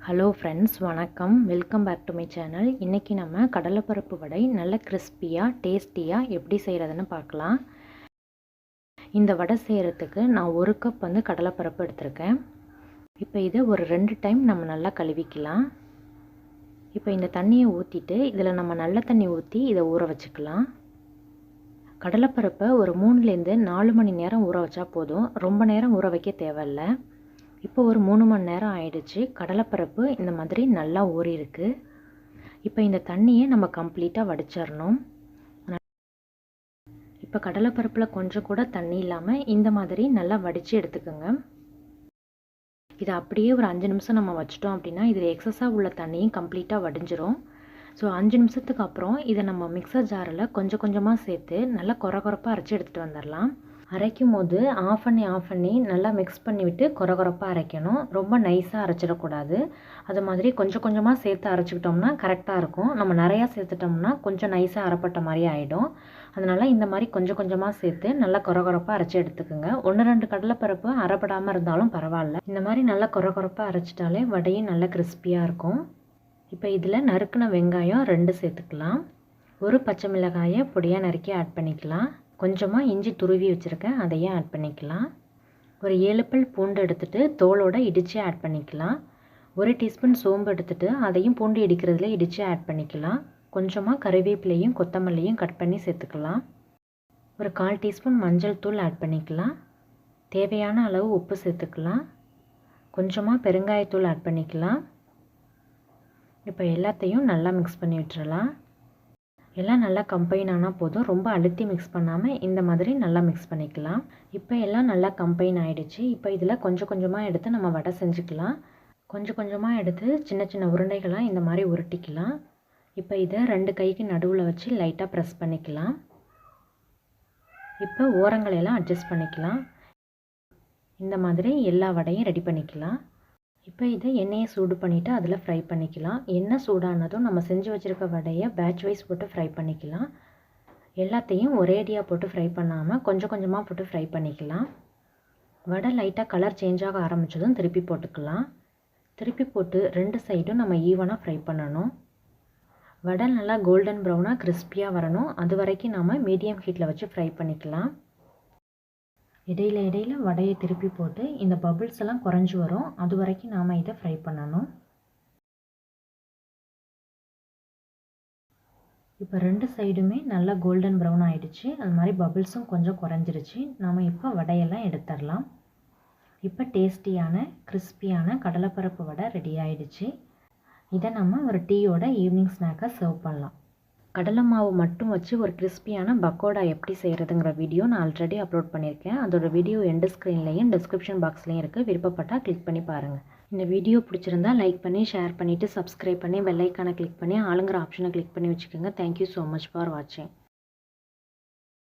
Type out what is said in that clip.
Hello friends, வணக்கம். Welcome back to my channel. இன்றைக்கி நம்ம கடலைப்பருப்பு வடை நல்ல கிறிஸ்பியாக டேஸ்டியாக எப்படி செய்கிறதுன்னு பார்க்கலாம். இந்த வடை செய்கிறதுக்கு நான் 1 கப் கடலைப்பருப்பு எடுத்திருக்கேன். இப்போ இதை ஒரு 2 டைம் நம்ம நல்லா கழுவிக்கலாம். இப்போ இந்த தண்ணியை ஊற்றிட்டு இதில் நம்ம நல்ல தண்ணி ஊற்றி இதை ஊற வச்சுக்கலாம். கடலைப்பருப்பை ஒரு 3லேருந்து 4 மணி நேரம் ஊற வச்சா போதும். ரொம்ப நேரம் ஊற வைக்க தேவையில்லை. இப்போ ஒரு 3 மணி நேரம் ஆயிடுச்சு. கடலைப்பருப்பு இந்த மாதிரி நல்லா ஊறியிருக்கு. இப்போ இந்த தண்ணியை நம்ம கம்ப்ளீட்டாக வடிச்சிடணும். இப்போ கடலைப்பருப்பில் கொஞ்சம் கூட தண்ணி இல்லாமல் இந்த மாதிரி நல்லா வடித்து எடுத்துக்கோங்க. இதை அப்படியே ஒரு 5 நிமிஷம் நம்ம வச்சிட்டோம் அப்படின்னா இதில் எக்ஸஸாக உள்ள தண்ணியும் கம்ப்ளீட்டாக வடிஞ்சிரும். ஸோ 5 நிமிஷத்துக்கு அப்புறம் இதை நம்ம மிக்சர் ஜாரில் கொஞ்சம் கொஞ்சமாக சேர்த்து நல்லா கொரகொரப்பாக அரைச்சி எடுத்துகிட்டு வந்துடலாம். அரைக்கும் போது ஆஃப் பண்ணி நல்லா மிக்ஸ் பண்ணிவிட்டு கொரகொரப்பாக அரைக்கணும். ரொம்ப நைஸாக அரைச்சிடக்கூடாது. அது மாதிரி கொஞ்சம் கொஞ்சமாக சேர்த்து அரைச்சிக்கிட்டோம்னா கரெக்டாக இருக்கும். நம்ம நிறையா சேர்த்துட்டோம்னா கொஞ்சம் நைஸாக அரைப்பட்ட மாதிரி ஆகிடும். அதனால் இந்த மாதிரி கொஞ்சம் கொஞ்சமாக சேர்த்து நல்லா கொரகொரப்பாக அரைச்சி எடுத்துக்கோங்க. 1-2 கடலைப்பருப்பு அரைப்படாமல் இருந்தாலும் பரவாயில்ல. இந்த மாதிரி நல்லா கொரகொரப்பாக அரைச்சிட்டாலே வடையும் நல்லா கிறிஸ்பியாக இருக்கும். இப்போ இதில் நறுக்கின வெங்காயம் 2 சேர்த்துக்கலாம். ஒரு பச்சை மிளகாயை பொடியாக நறுக்கி ஆட் பண்ணிக்கலாம். கொஞ்சமாக இஞ்சி துருவி வச்சுருக்கேன், அதையும் ஆட் பண்ணிக்கலாம். ஒரு 7 பல் பூண்டு எடுத்துகிட்டு தோலோடு இடித்து ஆட் பண்ணிக்கலாம். 1 டீஸ்பூன் சோம்பு எடுத்துகிட்டு அதையும் பூண்டு இடிக்கிறதுல இடித்து ஆட் பண்ணிக்கலாம். கொஞ்சமாக கறிவேப்பிலையும் கொத்தமல்லியும் கட் பண்ணி சேர்த்துக்கலாம். ஒரு 1/4 டீஸ்பூன் மஞ்சள் தூள் ஆட் பண்ணிக்கலாம். தேவையான அளவு உப்பு சேர்த்துக்கலாம். கொஞ்சமாக பெருங்காயத்தூள் ஆட் பண்ணிக்கலாம். இப்போ எல்லாத்தையும் நல்லா மிக்ஸ் பண்ணி விட்டுறலாம். எல்லாம் நல்லா கம்பைன் ஆனால் போதும். ரொம்ப அழுத்தி மிக்ஸ் பண்ணாமல் இந்த மாதிரி நல்லா மிக்ஸ் பண்ணிக்கலாம். இப்போ எல்லாம் நல்லா கம்பைன் ஆகிடுச்சு. இப்போ இதில் கொஞ்சம் கொஞ்சமாக எடுத்து நம்ம வடை செஞ்சுக்கலாம். கொஞ்சம் கொஞ்சமாக எடுத்து சின்ன சின்ன உருண்டைகளாக இந்த மாதிரி உருட்டிக்கலாம். இப்போ இதை 2 கைக்கு நடுவில் வச்சு லைட்டாக ப்ரெஸ் பண்ணிக்கலாம். இப்போ ஓரங்களெல்லாம் அட்ஜஸ்ட் பண்ணிக்கலாம். இந்த மாதிரி எல்லா வடையும் ரெடி பண்ணிக்கலாம். இப்போ இதை எண்ணெயை சூடு பண்ணிவிட்டு அதில் ஃப்ரை பண்ணிக்கலாம். எண்ணெய் சூடானதும் நம்ம செஞ்சு வச்சுருக்க வடையை பேட்ச் வைஸ் போட்டு ஃப்ரை பண்ணிக்கலாம். எல்லாத்தையும் ஒரேடியாக போட்டு ஃப்ரை பண்ணாமல் கொஞ்சம் கொஞ்சமாக போட்டு ஃப்ரை பண்ணிக்கலாம். வடை லைட்டாக கலர் சேஞ்ச் ஆக ஆரம்பித்ததும் திருப்பி போட்டுக்கலாம். திருப்பி போட்டு 2 சைடும் நம்ம ஈவனாக ஃப்ரை பண்ணணும். வடை நல்லா கோல்டன் ப்ரௌனாக கிறிஸ்பியாக வரணும். அது வரைக்கும் நாம் மீடியம் ஹீட்டில் வச்சு ஃப்ரை பண்ணிக்கலாம். இடையில வடையை திருப்பி போட்டு இந்த பபிள்ஸ் எல்லாம் குறைஞ்சி வரும். அது வரைக்கும் நாம் இதை ஃப்ரை பண்ணணும். இப்போ 2 சைடுமே நல்லா கோல்டன் ப்ரௌன் ஆகிடுச்சு. அது மாதிரி பபிள்ஸும் கொஞ்சம் குறைஞ்சிருச்சு. நாம் இப்போ வடையெல்லாம் எடுத்துடலாம். இப்போ டேஸ்டியான கிறிஸ்பியான கடலைப்பருப்பு வடை ரெடி ஆகிடுச்சு. இதை நம்ம ஒரு டீயோட ஈவினிங் ஸ்நாக்காக சர்வ் பண்ணலாம். கடலை மாவு மட்டும் வச்சு ஒரு கிறிஸ்பியான பக்கோடா எப்படி செய்கிறதுங்கிற வீடியோ நான் ஆல்ரெடி அப்லோட் பண்ணியிருக்கேன். அதோட வீடியோ எண்டு ஸ்க்ரீன்லேயும் டிஸ்கிரிப்ஷன் பாக்ஸ்லேயும் இருக்குது. விருப்பப்பட்டால் கிளிக் பண்ணி பாருங்கள். இந்த வீடியோ பிடிச்சிருந்தா லைக் பண்ணி ஷேர் பண்ணிவிட்டு சப்ஸ்கிரைப் பண்ணி பெல் ஐக்கானை கிளிக் பண்ணி ஆளுங்கிற ஆப்ஷனை கிளிக் பண்ணி வச்சுக்கோங்க. தேங்க்யூ ஸோ மச் ஃபார் வாட்சிங்.